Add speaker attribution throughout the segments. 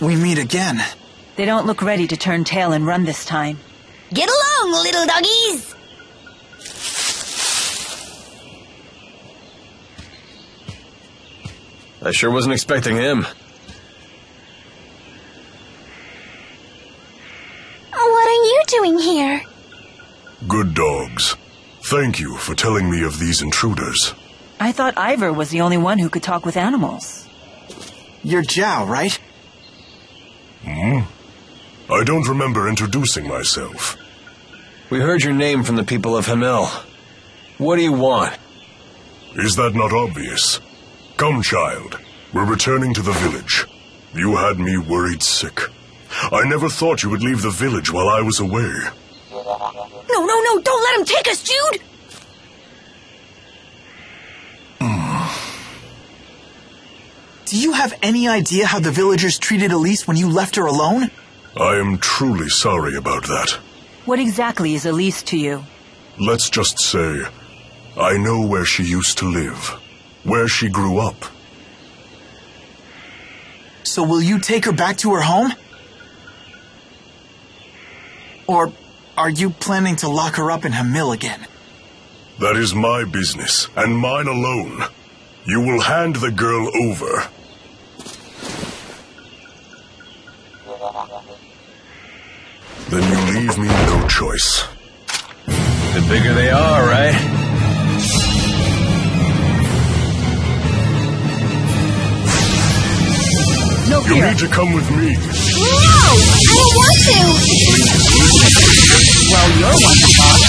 Speaker 1: We meet again.
Speaker 2: They don't look ready to turn tail and run this time.
Speaker 3: Get along, little doggies!
Speaker 4: I sure wasn't expecting him.
Speaker 3: What are you doing here?
Speaker 5: Good dogs. Thank you for telling me of these intruders.
Speaker 2: I thought Ivor was the only one who could talk with animals.
Speaker 1: You're Jiao, right?
Speaker 5: I don't remember introducing myself.
Speaker 4: We heard your name from the people of Hamel. What do you want?
Speaker 5: Is that not obvious? Come, child. We're returning to the village. You had me worried sick. I never thought you would leave the village while I was away.
Speaker 3: No, don't let him take us, Jude!
Speaker 1: Do you have any idea how the villagers treated Elise when you left her alone?
Speaker 5: I am truly sorry about that.
Speaker 2: What exactly is Elise to you?
Speaker 5: Let's just say, I know where she used to live, where she grew up.
Speaker 1: So will you take her back to her home? Or are you planning to lock her up in Hamil again?
Speaker 5: That is my business, and mine alone. You will hand the girl over. Then you leave me no choice.
Speaker 4: The bigger they are, right?
Speaker 2: No fear.
Speaker 5: You need to come with me.
Speaker 3: No! I don't want to!
Speaker 2: Well, you're one to talk.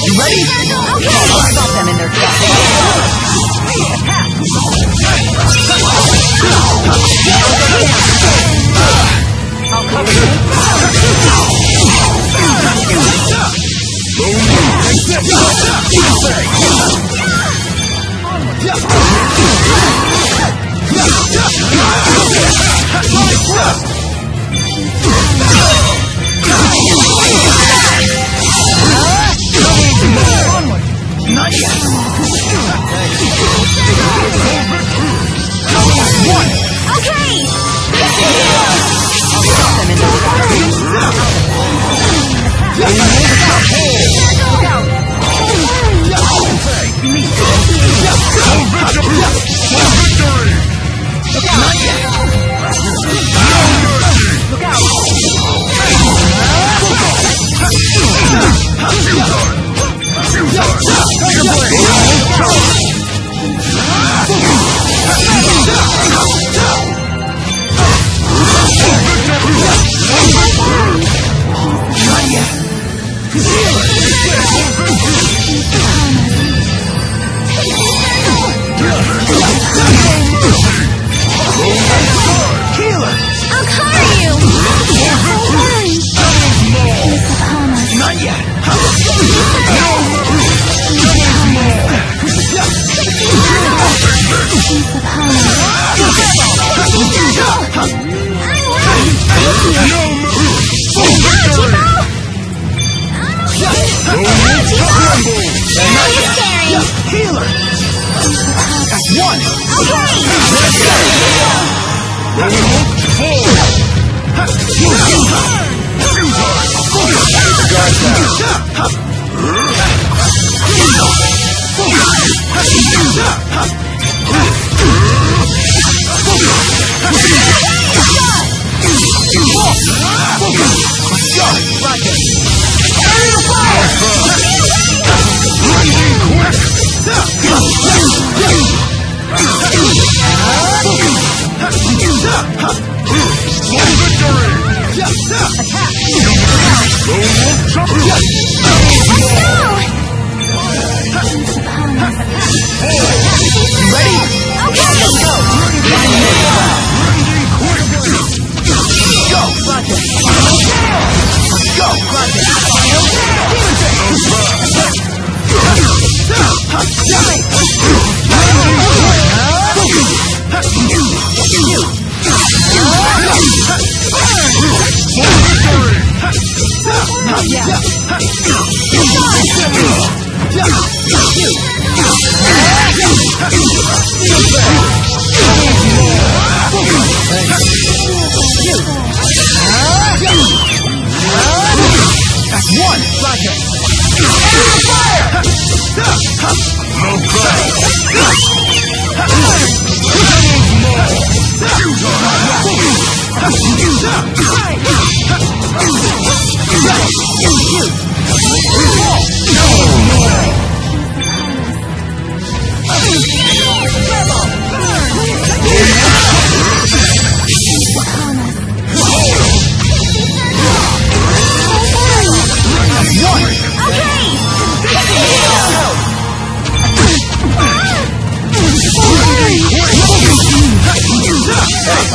Speaker 1: You ready?
Speaker 2: Okay. Stop them in their tracks. I'll cover you.
Speaker 1: Not yet.
Speaker 3: Okay!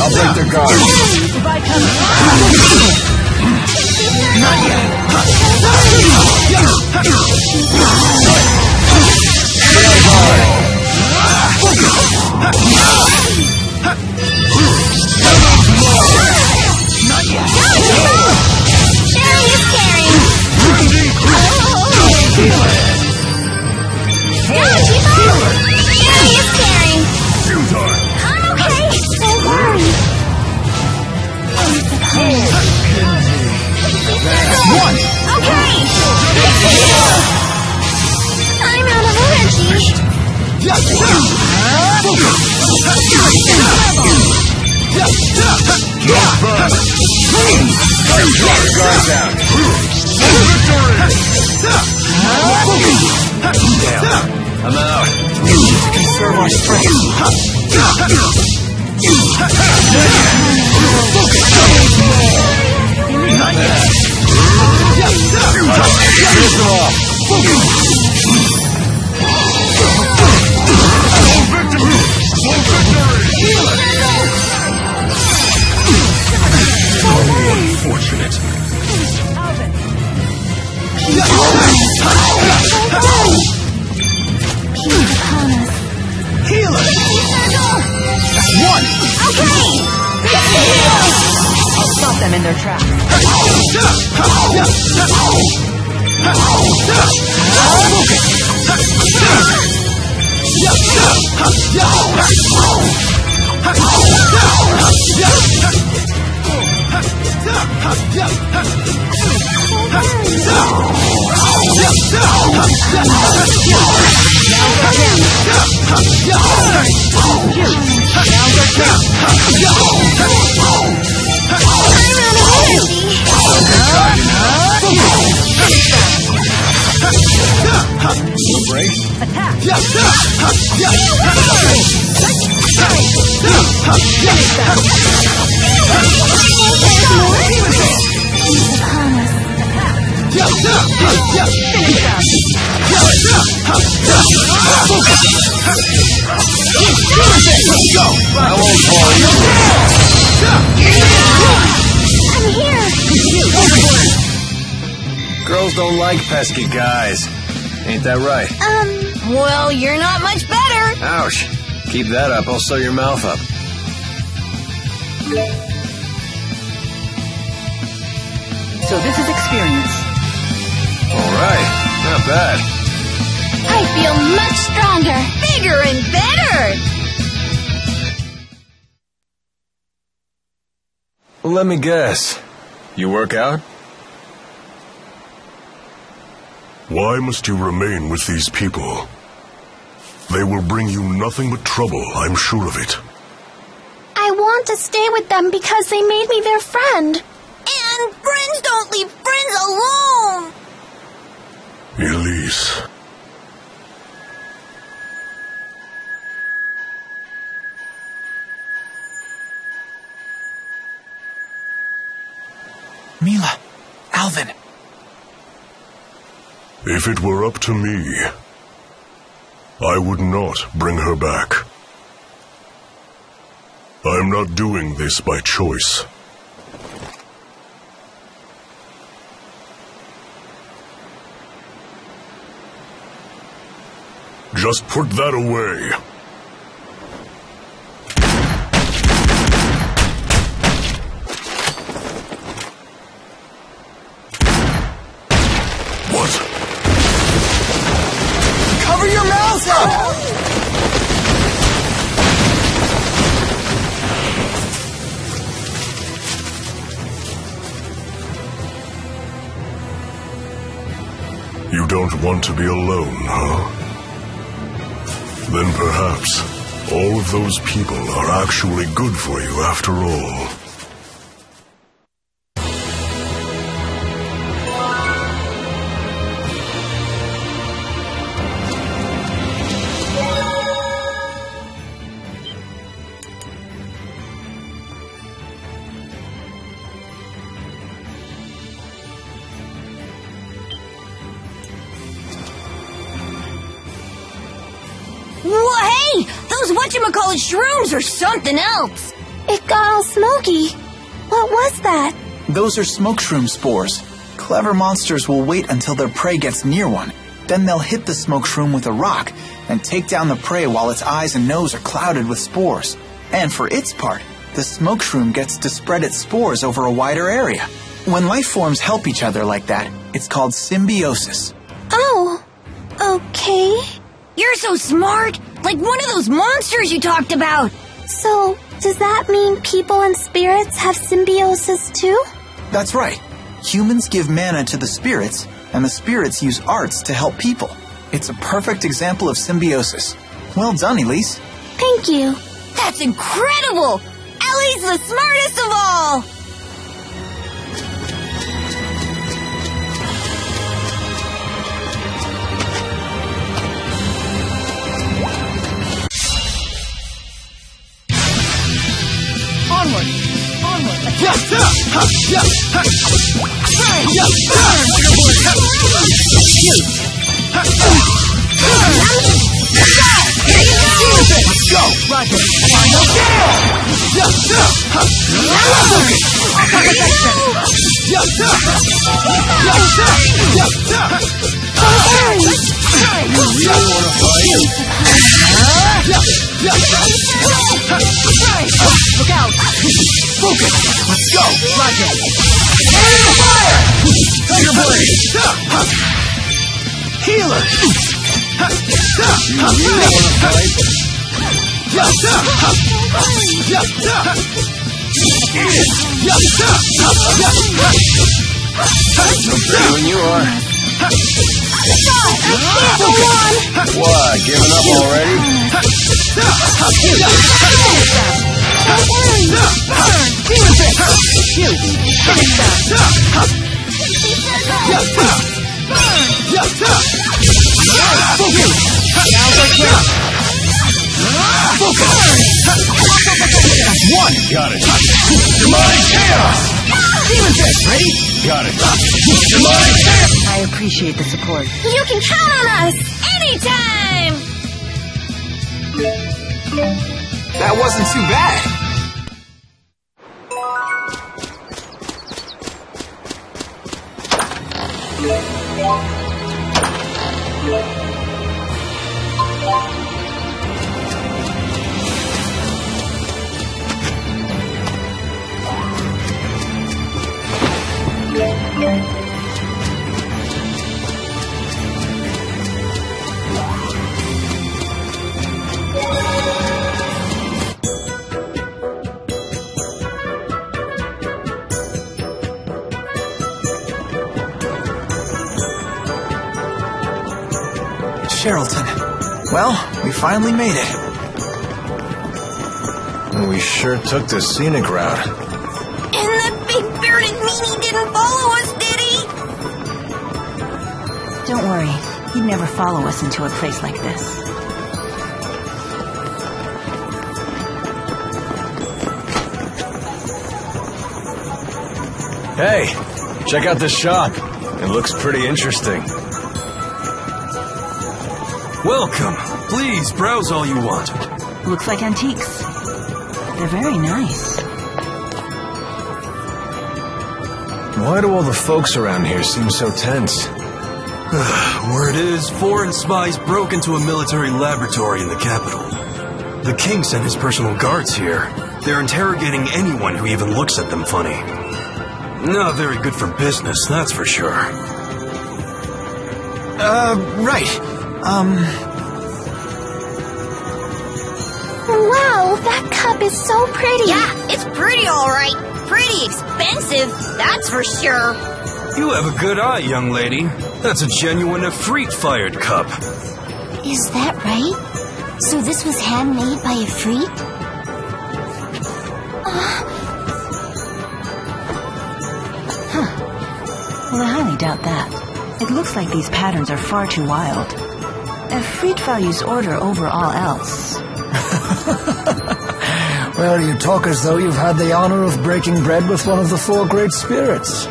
Speaker 4: I'll break their guard.
Speaker 1: Not yet.
Speaker 4: Guard down. I'm out.
Speaker 1: We need to conserve our strength. Not yet.
Speaker 4: Finish them off.
Speaker 5: Unfortunate.
Speaker 2: I'll stop them in their tracks.
Speaker 4: Girls don't like pesky guys. Ain't that right?
Speaker 3: Well, you're not much better.
Speaker 4: Ouch. Keep that up, I'll sew your mouth up.
Speaker 2: So this is experience.
Speaker 4: Alright, not bad.
Speaker 3: I feel much stronger, bigger, and better.
Speaker 4: Well, let me guess. You work out?
Speaker 5: Why must you remain with these people? They will bring you nothing but trouble, I'm sure of it.
Speaker 6: I want to stay with them because they made me their friend.
Speaker 3: And friends don't leave friends alone.
Speaker 5: Elise.
Speaker 1: Mila, Alvin.
Speaker 5: If it were up to me, I would not bring her back. I'm not doing this by choice. Just put that away. What?
Speaker 1: Cover your mouth up!
Speaker 5: You don't want to be alone, huh? Then perhaps all of those people are actually good for you after all.
Speaker 3: Hey, those whatchamacallit shrooms are something else.
Speaker 6: It got all smoky. What was that?
Speaker 1: Those are smoke shroom spores. Clever monsters will wait until their prey gets near one. Then they'll hit the smoke shroom with a rock and take down the prey while its eyes and nose are clouded with spores. And for its part, the smoke shroom gets to spread its spores over a wider area. When life forms help each other like that, it's called symbiosis.
Speaker 6: Oh, okay.
Speaker 3: You're so smart, like one of those monsters you talked about.
Speaker 6: So, does that mean people and spirits have symbiosis too?
Speaker 1: That's right. Humans give mana to the spirits, and the spirits use arts to help people. It's a perfect example of symbiosis. Well done, Elise.
Speaker 6: Thank you.
Speaker 3: That's incredible! Ellie's the smartest of all!
Speaker 2: Onward! Onward!
Speaker 1: Let's go!
Speaker 2: Roger! Final Look
Speaker 1: Focus! Let's go! Roger! Fire! Tiger Blade! Healer!
Speaker 4: No better than you are. What, giving up already?
Speaker 1: One!
Speaker 4: Got it.
Speaker 1: Demonic Chaos! Demon Fist, ready?
Speaker 4: Got it.
Speaker 1: Demonic Chaos!
Speaker 2: I appreciate the support.
Speaker 6: You can count on us! Anytime!
Speaker 1: That wasn't too bad. Sherrilton. Well, we finally made it.
Speaker 4: We sure took the scenic route.
Speaker 3: And that big bearded meanie didn't follow us, did he?
Speaker 2: Don't worry. He'd never follow us into a place like this.
Speaker 4: Hey, check out this shop. It looks pretty interesting.
Speaker 7: Welcome. Please browse all you want.
Speaker 2: Looks like antiques. They're very nice.
Speaker 4: Why do all the folks around here seem so tense?
Speaker 7: Word is, foreign spies broke into a military laboratory in the capital. The king sent his personal guards here. They're interrogating anyone who even looks at them funny. Not very good for business, that's for sure.
Speaker 1: Right.
Speaker 6: Wow, that cup is so pretty.
Speaker 3: Yeah, it's pretty alright. Pretty expensive, that's for sure.
Speaker 7: You have a good eye, young lady. That's a genuine Efreet-fired cup.
Speaker 6: Is that right? So this was handmade by Efreet?
Speaker 2: Well, I highly doubt that. It looks like these patterns are far too wild. Efreet values order over all else.
Speaker 8: Well, you talk as though you've had the honor of breaking bread with one of the four great spirits.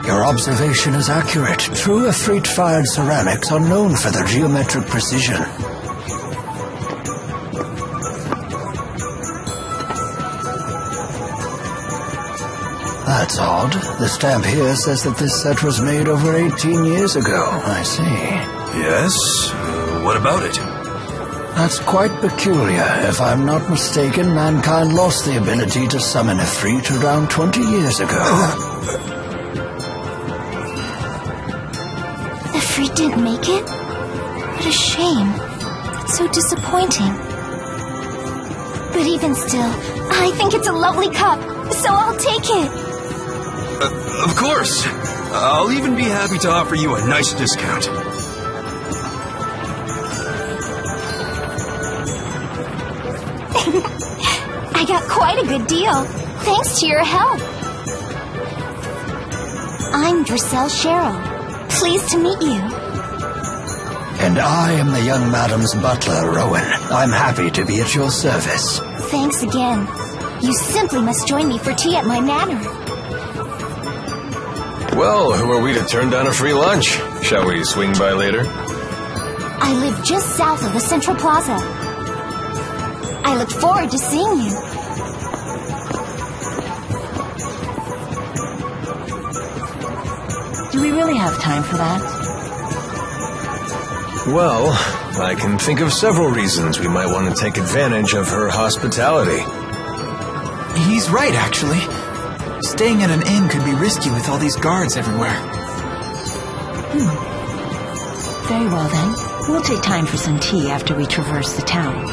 Speaker 8: Your observation is accurate. True Efreet-fired ceramics are known for their geometric precision. That's odd. The stamp here says that this set was made over 18 years ago. I see.
Speaker 7: Yes? What about it?
Speaker 8: That's quite peculiar. If I'm not mistaken, mankind lost the ability to summon Efreet around 20 years ago.
Speaker 6: Efreet didn't make it? What a shame. It's so disappointing. But even still, I think it's a lovely cup, so I'll take it.
Speaker 7: Of course. I'll even be happy to offer you a nice discount.
Speaker 6: I got quite a good deal, thanks to your help. I'm Drissel Cheryl. Pleased to meet you.
Speaker 8: And I am the young madam's butler, Rowan. I'm happy to be at your service.
Speaker 6: Thanks again. You simply must join me for tea at my manor.
Speaker 4: Well, who are we to turn down a free lunch? Shall we swing by later?
Speaker 6: I live just south of the Central Plaza. I look forward to seeing you.
Speaker 2: Do we really have time for that?
Speaker 4: Well, I can think of several reasons we might want to take advantage of her hospitality.
Speaker 1: He's right, actually. Staying at an inn could be risky with all these guards everywhere.
Speaker 2: Very well then. We'll take time for some tea after we traverse the town.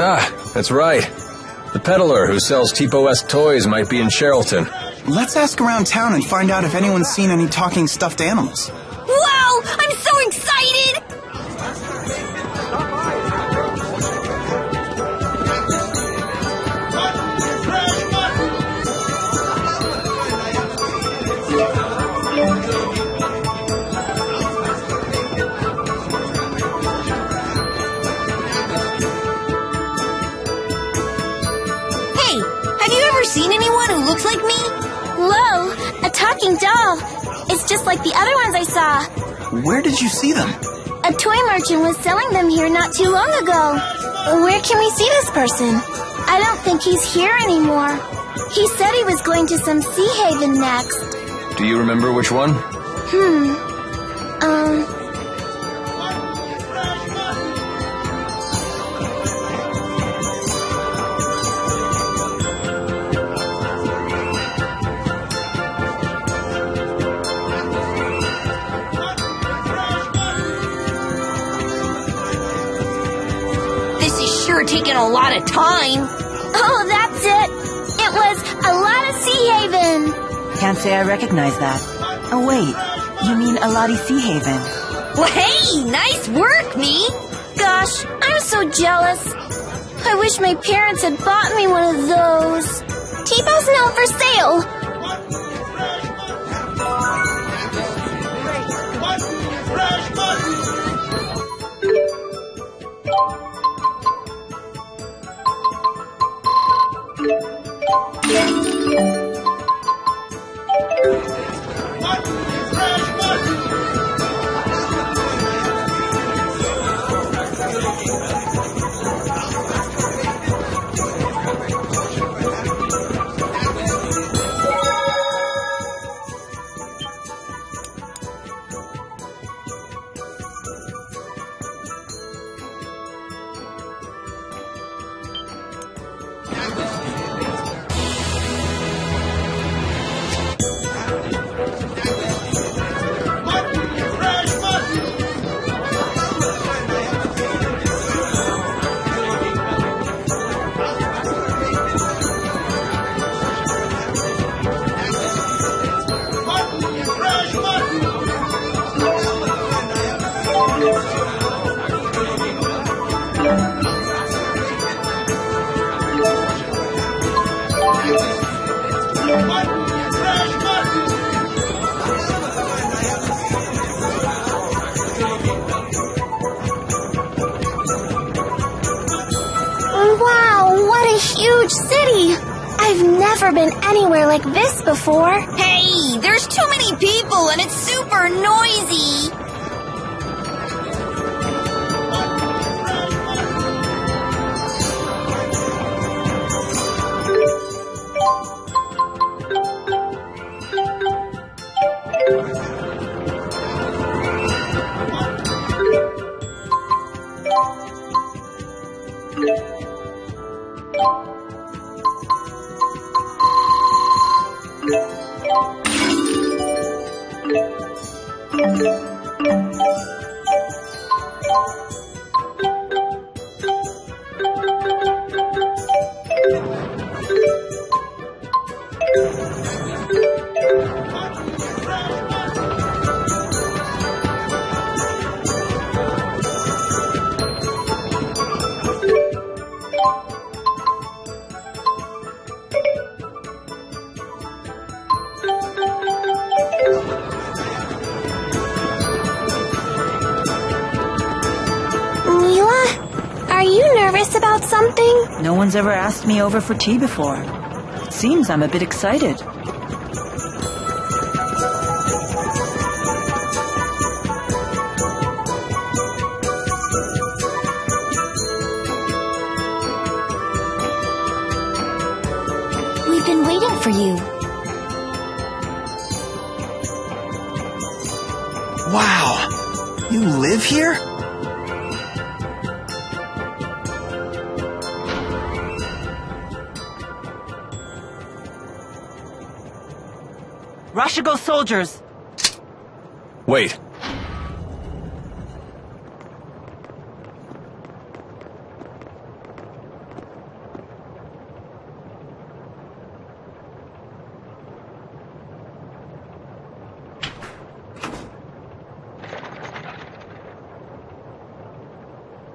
Speaker 4: Ah, that's right. The peddler who sells Tipo-esque toys might be in Sherrilton.
Speaker 1: Let's ask around town and find out if anyone's seen any talking stuffed animals.
Speaker 3: Wow! I'm so excited! Hey, have you ever seen anyone who looks like me?
Speaker 6: Whoa, a talking doll. It's just like the other ones I saw.
Speaker 1: Where did you see them?
Speaker 6: A toy merchant was selling them here not too long ago. Where can we see this person? I don't think he's here anymore. He said he was going to some sea haven next.
Speaker 4: Do you remember which one?
Speaker 3: This is sure taking a lot of time.
Speaker 6: Oh, that's it. It was a lot of Sea Haven.
Speaker 2: Can't say I recognize that. Oh wait, you mean Alati Sea Haven.
Speaker 3: Well, hey, nice work, me.
Speaker 6: Gosh, I'm so jealous. I wish my parents had bought me one of those. T-Bow's now for sale. Wow, what a huge city! I've never been anywhere like this before.
Speaker 3: Hey, there's too many people and it's super noisy.
Speaker 6: Are you nervous about something?
Speaker 2: No one's ever asked me over for tea before. It seems I'm a bit excited.
Speaker 6: We've been waiting you.
Speaker 9: Wow! You live here?
Speaker 10: Rashigo soldiers!
Speaker 4: Wait.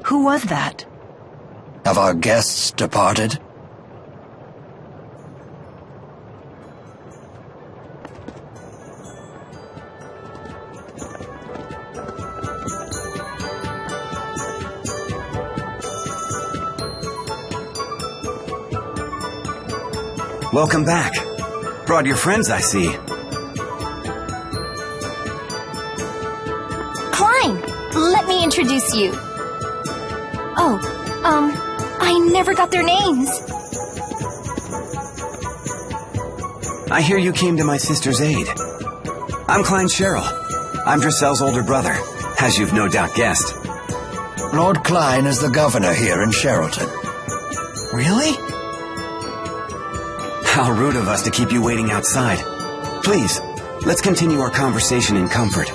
Speaker 2: Who was that?
Speaker 8: Have our guests departed?
Speaker 9: Welcome back. Brought your friends, I see.
Speaker 6: Klein, let me introduce you. Oh, I never got their names.
Speaker 9: I hear you came to my sister's aid. I'm Klein Cheryl. I'm Drissel's older brother, as you've no doubt guessed.
Speaker 8: Lord Klein is the governor here in Sherrilton.
Speaker 9: Really? How rude of us to keep you waiting outside. Please, let's continue our conversation in comfort.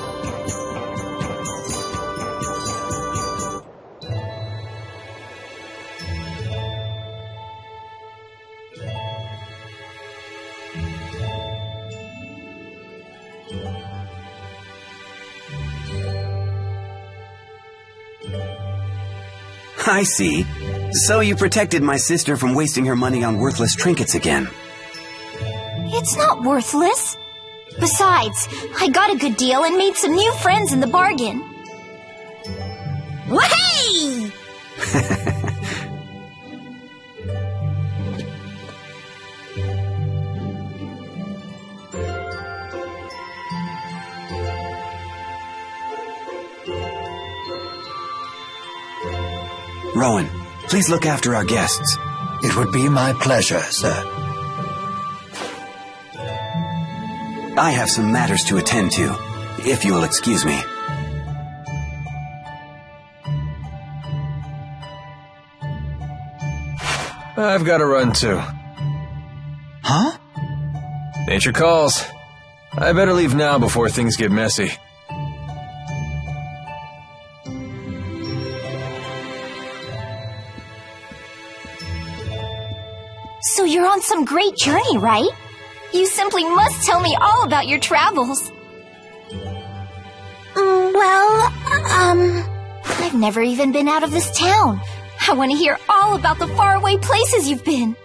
Speaker 9: I see. So you protected my sister from wasting her money on worthless trinkets again.
Speaker 6: It's not worthless. Besides, I got a good deal and made some new friends in the bargain. Wahey!
Speaker 9: Rowan, please look after our guests.
Speaker 8: It would be my pleasure, sir.
Speaker 9: I have some matters to attend to, if you will excuse me.
Speaker 4: I've got to run too.
Speaker 1: Huh?
Speaker 4: Nature calls. I better leave now before things get messy.
Speaker 6: So you're on some great journey, right? You simply must tell me all about your travels. I've never even been out of this town. I want to hear all about the faraway places you've been.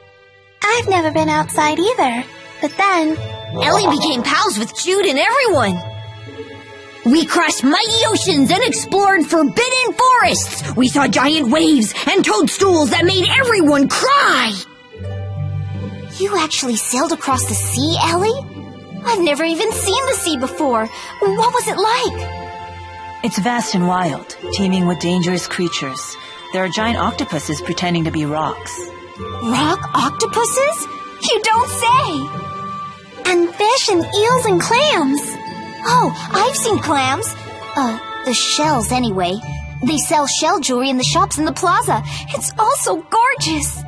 Speaker 3: I've never been outside either. But then,
Speaker 11: Ellie became pals with Jude and everyone. We crossed mighty oceans and explored forbidden forests. We saw giant waves and toadstools that made everyone cry.
Speaker 6: You actually sailed across the sea, Ellie? I've never even seen the sea before. What was it like?
Speaker 2: It's vast and wild, teeming with dangerous creatures. There are giant octopuses pretending to be rocks.
Speaker 6: Rock octopuses? You don't say!
Speaker 3: and fish and eels and clams.
Speaker 6: Oh, I've seen clams. The shells anyway. They sell shell jewelry in the shops in the plaza. It's all so gorgeous.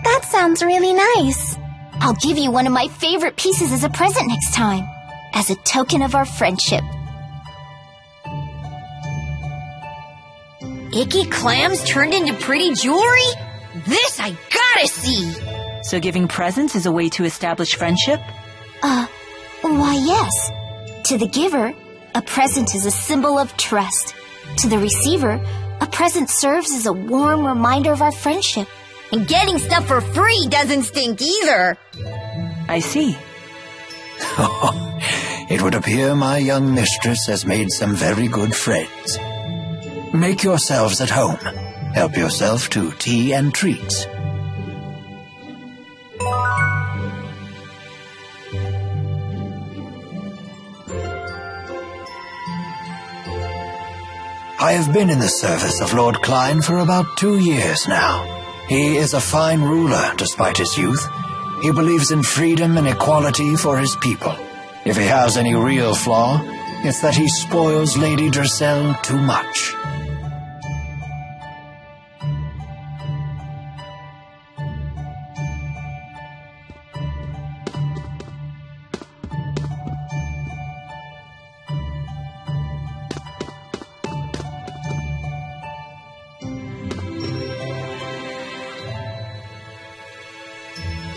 Speaker 3: That sounds really nice.
Speaker 6: I'll give you one of my favorite pieces as a present next time, as a token of our friendship.
Speaker 11: Icky clams turned into pretty jewelry? This I gotta see!
Speaker 2: So giving presents is a way to establish friendship?
Speaker 6: Why yes. To the giver, a present is a symbol of trust. To the receiver, a present serves as a warm reminder of our friendship.
Speaker 11: And getting stuff for free doesn't stink either.
Speaker 2: I see.
Speaker 8: It would appear my young mistress has made some very good friends. Make yourselves at home. Help yourself to tea and treats. I have been in the service of Lord Klein for about 2 years now. He is a fine ruler, despite his youth. He believes in freedom and equality for his people. If he has any real flaw, it's that he spoils Lady Dressel too much.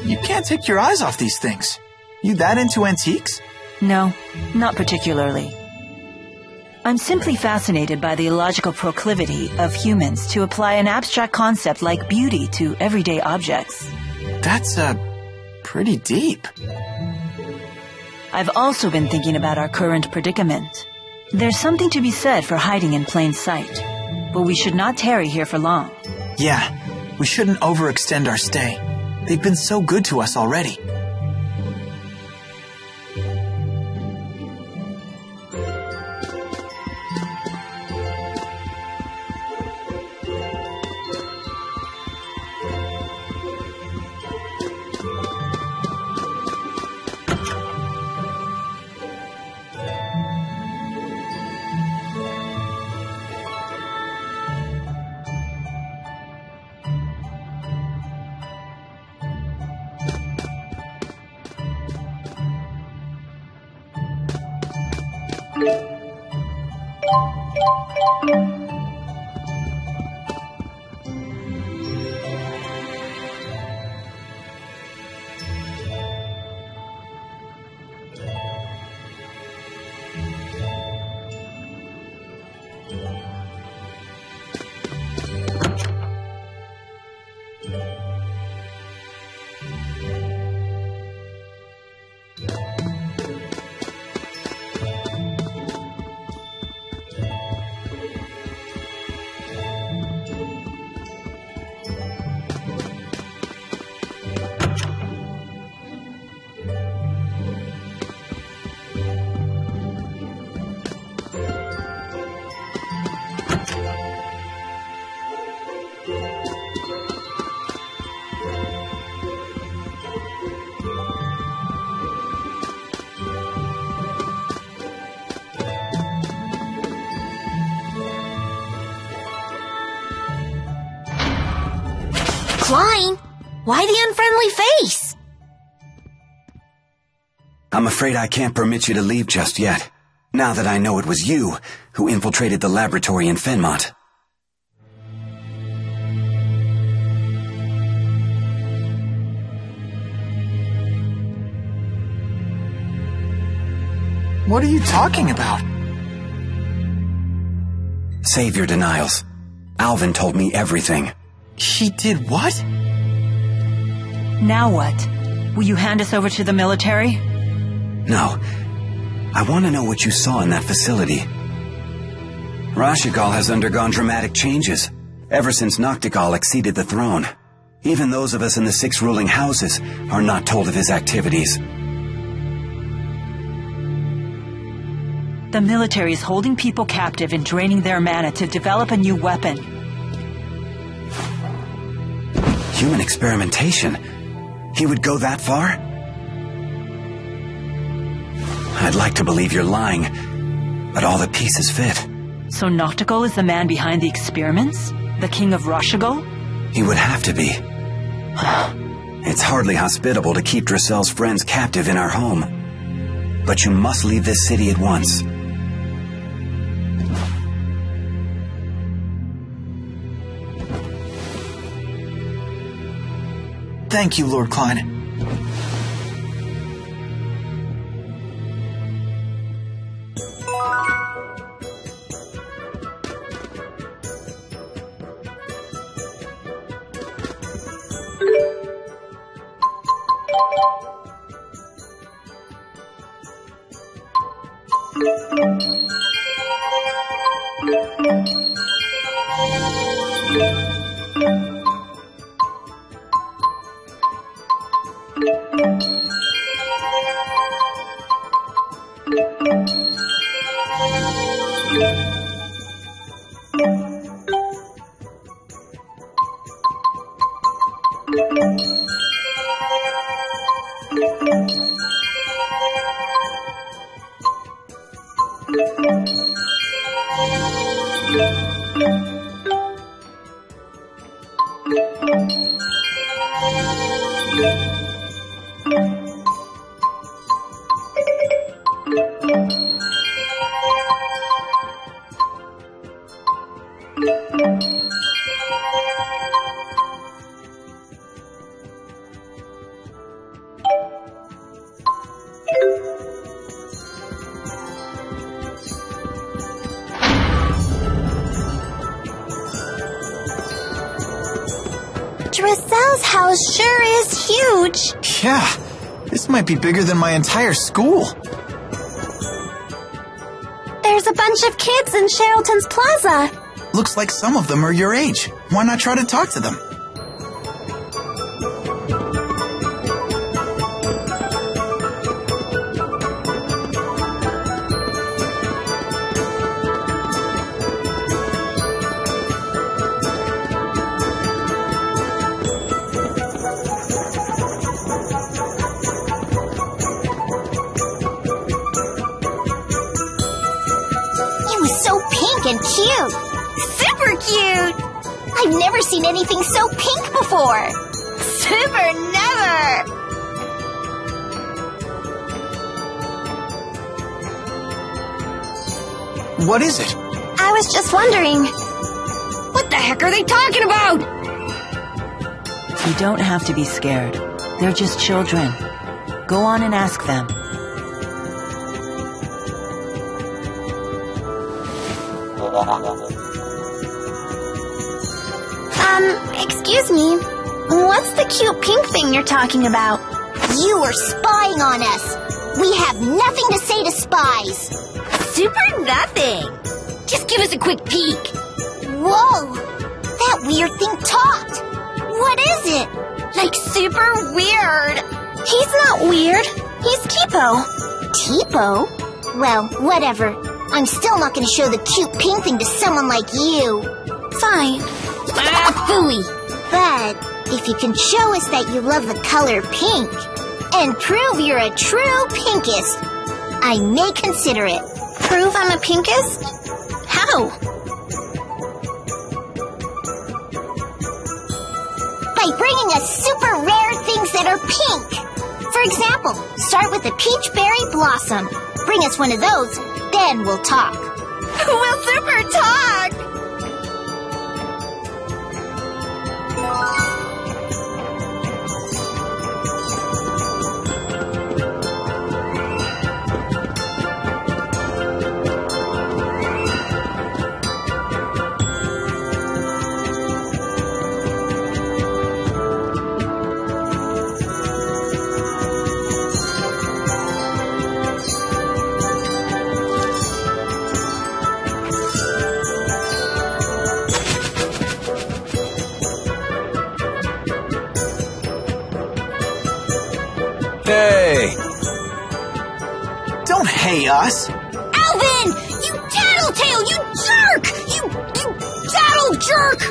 Speaker 1: You can't take your eyes off these things. You that into antiques?
Speaker 2: No, not particularly. I'm simply fascinated by the illogical proclivity of humans to apply an abstract concept like beauty to everyday objects.
Speaker 1: That's, pretty deep.
Speaker 2: I've also been thinking about our current predicament. There's something to be said for hiding in plain sight, but we should not tarry here for long.
Speaker 1: Yeah, we shouldn't overextend our stay. They've been so good to us already.
Speaker 11: Klein, why the unfriendly face?
Speaker 9: I'm afraid I can't permit you to leave just yet, now that I know it was you who infiltrated the laboratory in Fenmont.
Speaker 1: What are you talking about?
Speaker 9: Save your denials. Alvin told me everything.
Speaker 1: He did what?
Speaker 2: Now what? Will you hand us over to the military?
Speaker 9: No. I want to know what you saw in that facility. Rashigal has undergone dramatic changes, ever since Noctigal acceded the throne. Even those of us in the 6 ruling houses are not told of his activities.
Speaker 2: The military is holding people captive and draining their mana to develop a new weapon.
Speaker 9: Human experimentation? He would go that far? I'd like to believe you're lying, but all the pieces fit.
Speaker 2: So Noctigal is the man behind the experiments? The king of Rashigal?
Speaker 9: He would have to be. It's hardly hospitable to keep Dressel's friends captive in our home. But you must leave this city at once.
Speaker 1: Thank you, Lord Klein.
Speaker 6: Drizel's house sure is huge.
Speaker 1: Yeah, this might be bigger than my entire school.
Speaker 6: There's a bunch of kids in Sheraton's Plaza.
Speaker 1: Looks like some of them are your age. Why not try to talk to them?
Speaker 6: And cute. Super cute. I've never seen anything so pink before. Super never.
Speaker 1: What is it?
Speaker 6: I was just wondering.
Speaker 11: What the heck are they talking about?
Speaker 2: You don't have to be scared. They're just children. Go on and ask them.
Speaker 6: Excuse me. What's the cute pink thing you're talking about? You are spying on us. We have nothing to say to spies.
Speaker 11: Super nothing. Just give us a quick peek.
Speaker 6: Whoa! That weird thing talked. What is it?
Speaker 11: Like super weird.
Speaker 6: He's not weird. He's Tipo. Tipo? Well, whatever. I'm still not going to show the cute pink thing to someone like you. Fine.
Speaker 11: Ah, phooey.
Speaker 6: But if you can show us that you love the color pink and prove you're a true pinkist, I may consider it. Prove I'm a pinkist? How? By bringing us super rare things that are pink. For example, start with a peach berry blossom. Bring us one of those, then we'll talk.
Speaker 11: We'll super talk!
Speaker 4: Hey!
Speaker 1: Don't hey us!
Speaker 11: Alvin! You tattletale! You jerk! You tattle jerk!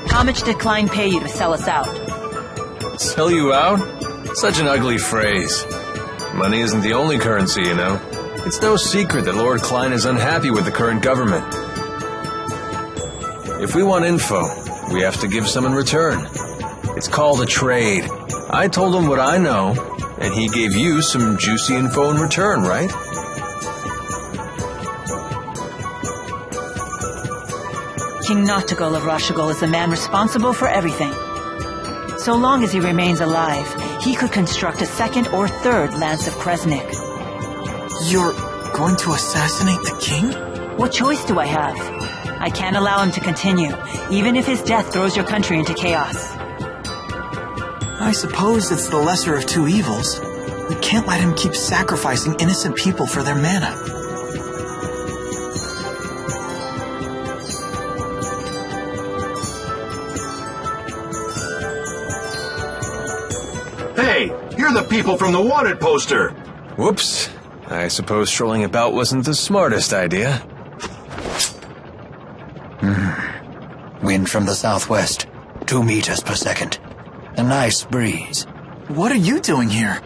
Speaker 2: How much did Klein pay you to sell us out?
Speaker 4: Sell you out? Such an ugly phrase. Money isn't the only currency, you know. It's no secret that Lord Klein is unhappy with the current government. If we want info, we have to give some in return. It's called a trade. I told him what I know, and he gave you some juicy info in return, right?
Speaker 2: King Noctigol of Rashigol is the man responsible for everything. So long as he remains alive, he could construct a second or third Lance of Kresnik.
Speaker 1: You're going to assassinate the king?
Speaker 2: What choice do I have? I can't allow him to continue, even if his death throws your country into chaos.
Speaker 1: I suppose it's the lesser of two evils. We can't let him keep sacrificing innocent people for their mana.
Speaker 10: Hey, you're the people from the wanted poster.
Speaker 4: Whoops. I suppose strolling about wasn't the smartest idea.
Speaker 8: Wind from the southwest, 2 meters per second. A nice breeze.
Speaker 1: What are you doing here?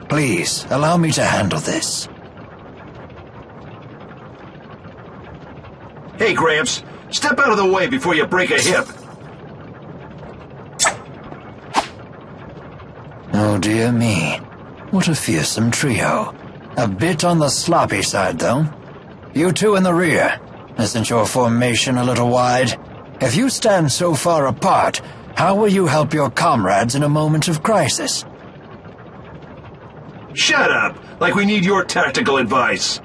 Speaker 8: Please, allow me to handle this.
Speaker 10: Hey, Gramps, step out of the way before you break a hip.
Speaker 8: Oh dear me. What a fearsome trio. A bit on the sloppy side, though. You two in the rear. Isn't your formation a little wide? If you stand so far apart, how will you help your comrades in a moment of crisis?
Speaker 10: Shut up! Like we need your tactical advice.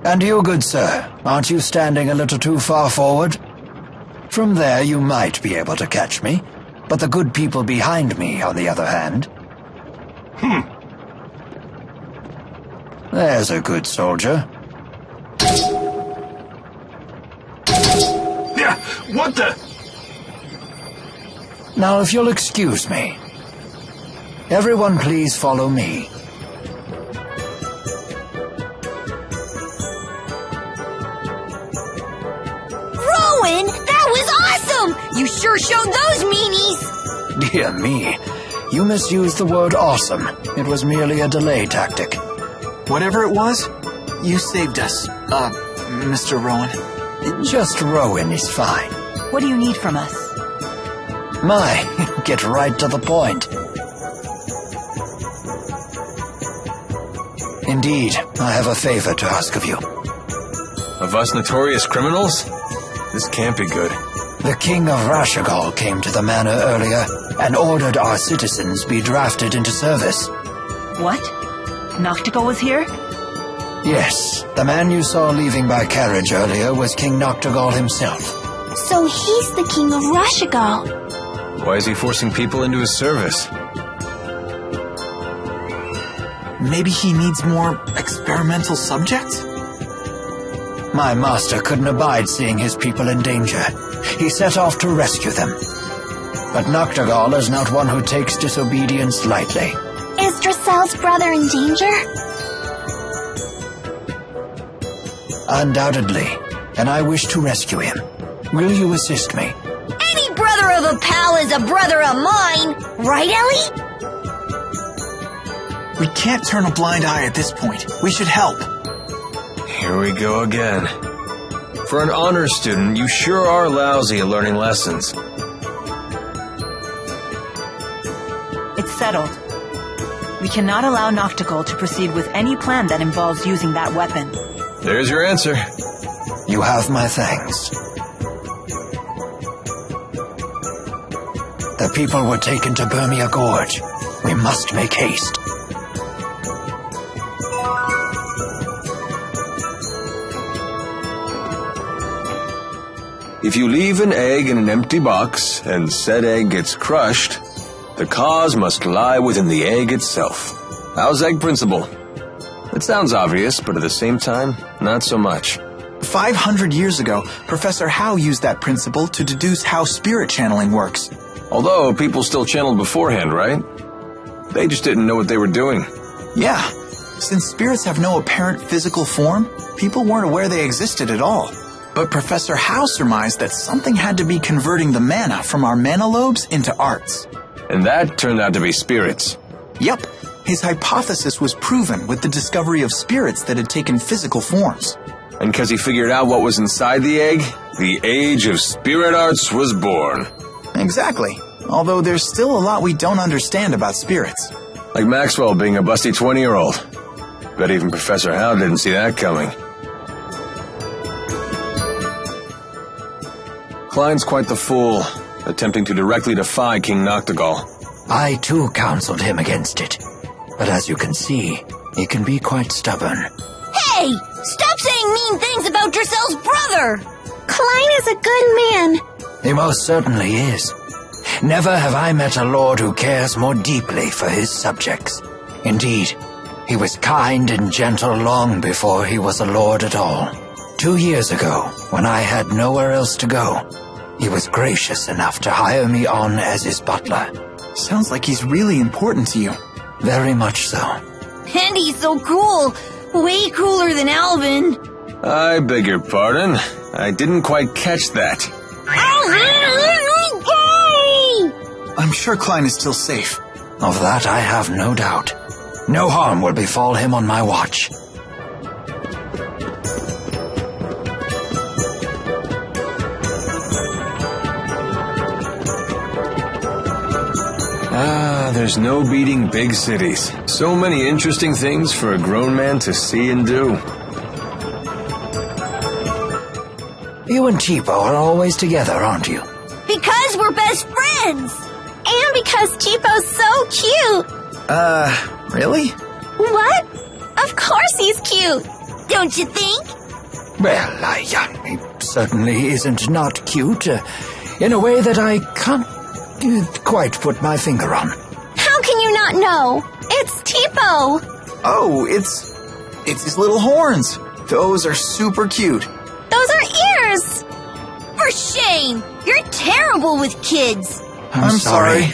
Speaker 8: And you, good sir, aren't you standing a little too far forward? From there you might be able to catch me, but the good people behind me, on the other hand... There's a good soldier.
Speaker 10: Yeah, what the...
Speaker 8: Now, if you'll excuse me. Everyone please follow me.
Speaker 11: Rowan, that was awesome! You sure showed those meanies!
Speaker 8: Dear me, you misused the word awesome. It was merely a delay tactic.
Speaker 1: Whatever it was, you saved us, Mr. Rowan.
Speaker 8: Just Rowan is fine.
Speaker 2: What do you need from us?
Speaker 8: My, get right to the point. Indeed, I have a favor to ask of you.
Speaker 4: Of us notorious criminals? This can't be good.
Speaker 8: The King of Rashagal came to the manor earlier and ordered our citizens be drafted into service.
Speaker 2: What? Noctigal was here?
Speaker 8: Yes, the man you saw leaving by carriage earlier was King Noctigal himself.
Speaker 3: So he's the King of Rashagal.
Speaker 4: Why is he forcing people into his service?
Speaker 1: Maybe he needs more experimental subjects?
Speaker 8: My master couldn't abide seeing his people in danger. He set off to rescue them. But Noctigal is not one who takes disobedience lightly.
Speaker 3: Is Dracel's brother in danger?
Speaker 8: Undoubtedly, and I wish to rescue him. Will you assist me?
Speaker 11: Any brother of a pal is a brother of mine! Right, Ellie?
Speaker 1: We can't turn a blind eye at this point. We should help.
Speaker 4: Here we go again. For an honors student, you sure are lousy at learning lessons.
Speaker 2: It's settled. We cannot allow Noctigal to proceed with any plan that involves using that weapon.
Speaker 4: There's your answer.
Speaker 8: You have my thanks. The people were taken to Burmia Gorge. We must make haste.
Speaker 4: If you leave an egg in an empty box, and said egg gets crushed, the cause must lie within the egg itself. How's egg principle? It sounds obvious, but at the same time, not so much.
Speaker 1: 500 years ago, Professor Howe used that principle to deduce how spirit channeling works.
Speaker 4: Although, people still channeled beforehand, right? They just didn't know what they were doing.
Speaker 1: Yeah. Since spirits have no apparent physical form, people weren't aware they existed at all. But Professor Howe surmised that something had to be converting the mana from our mana lobes into arts.
Speaker 4: And that turned out to be spirits.
Speaker 1: Yep. His hypothesis was proven with the discovery of spirits that had taken physical forms.
Speaker 4: And because he figured out what was inside the egg, the age of spirit arts was born.
Speaker 1: Exactly. Although there's still a lot we don't understand about spirits.
Speaker 4: Like Maxwell being a busty 20-year-old. Bet even Professor Howe didn't see that coming. Klein's quite the fool, attempting to directly defy King Noctigal.
Speaker 8: I too counseled him against it. But as you can see, he can be quite stubborn.
Speaker 11: Hey! Stop saying mean things about Dracel's brother!
Speaker 3: Klein is a good man.
Speaker 8: He most certainly is. Never have I met a lord who cares more deeply for his subjects. Indeed, he was kind and gentle long before he was a lord at all. 2 years ago, when I had nowhere else to go, he was gracious enough to hire me on as his butler.
Speaker 1: Sounds like he's really important to you.
Speaker 8: Very much so.
Speaker 11: And he's so cool! Way cooler than Alvin!
Speaker 4: I beg your pardon. I didn't quite catch that.
Speaker 1: I'm sure Klein is still safe.
Speaker 8: Of that I have no doubt. No harm will befall him on my watch.
Speaker 4: There's no beating big cities. So many interesting things for a grown man to see and do.
Speaker 8: You and Cheapo are always together, aren't you?
Speaker 11: Because we're best friends!
Speaker 6: And because Cheapo's so cute.
Speaker 1: Really?
Speaker 6: What? Of course he's cute. Don't you think?
Speaker 8: Well, he certainly isn't not cute, in a way that I can't quite put my finger on.
Speaker 6: How can you not know? It's Cheapo.
Speaker 1: Oh, it's his little horns. Those are super cute.
Speaker 6: Those are ears.
Speaker 11: For shame! You're terrible with kids!
Speaker 1: I'm sorry.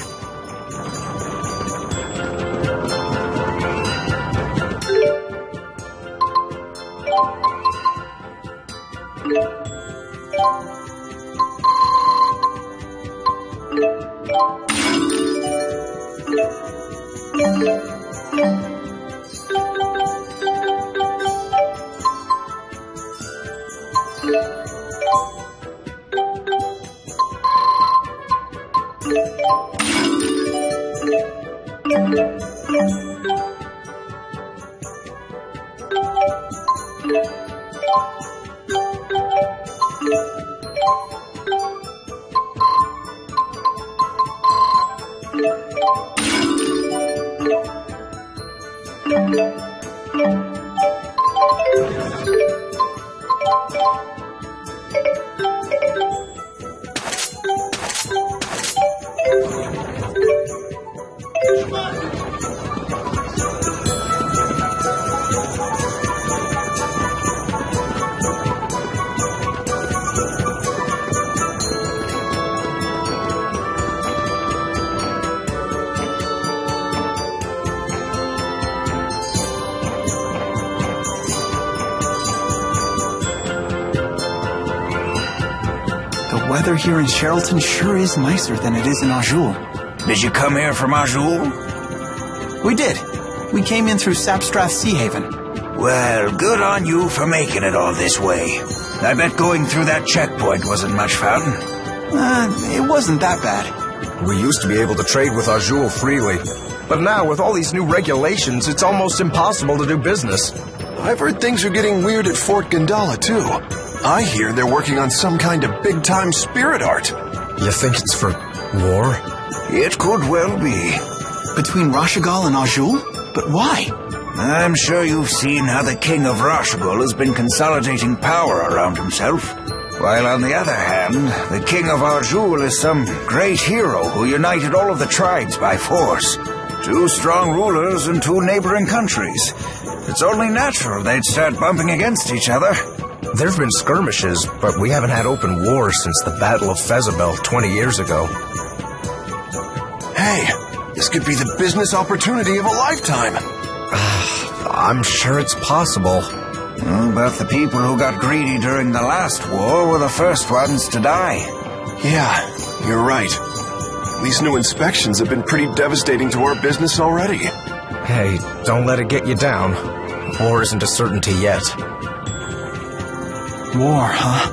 Speaker 1: The weather here in Sherrilton sure is nicer than it is in Azul.
Speaker 8: Did you come here from Azul?
Speaker 1: We did. We came in through Sapstrath Sea Haven.
Speaker 8: Well, good on you for making it all this way. I bet going through that checkpoint wasn't much fun.
Speaker 1: It wasn't that bad.
Speaker 12: We used to be able to trade with Azul freely, but now with all these new regulations, it's almost impossible to do business.
Speaker 5: I've heard things are getting weird at Fort Gandala, too. I hear they're working on some kind of big-time spirit art.
Speaker 12: You think it's for war?
Speaker 8: It could well be.
Speaker 1: Between Rashagal and Azul? But why?
Speaker 8: I'm sure you've seen how the king of Rashagal has been consolidating power around himself. While on the other hand, the king of Azul is some great hero who united all of the tribes by force. 2 strong rulers in 2 neighboring countries. It's only natural they'd start bumping against each other.
Speaker 12: There have been skirmishes, but we haven't had open war since the Battle of Fezabel 20 years ago.
Speaker 5: Hey, this could be the business opportunity of a lifetime.
Speaker 12: I'm sure it's possible.
Speaker 8: But the people who got greedy during the last war were the first ones to die.
Speaker 5: Yeah, you're right. These new inspections have been pretty devastating to our business already.
Speaker 12: Hey, don't let it get you down. War isn't a certainty yet.
Speaker 1: War, huh?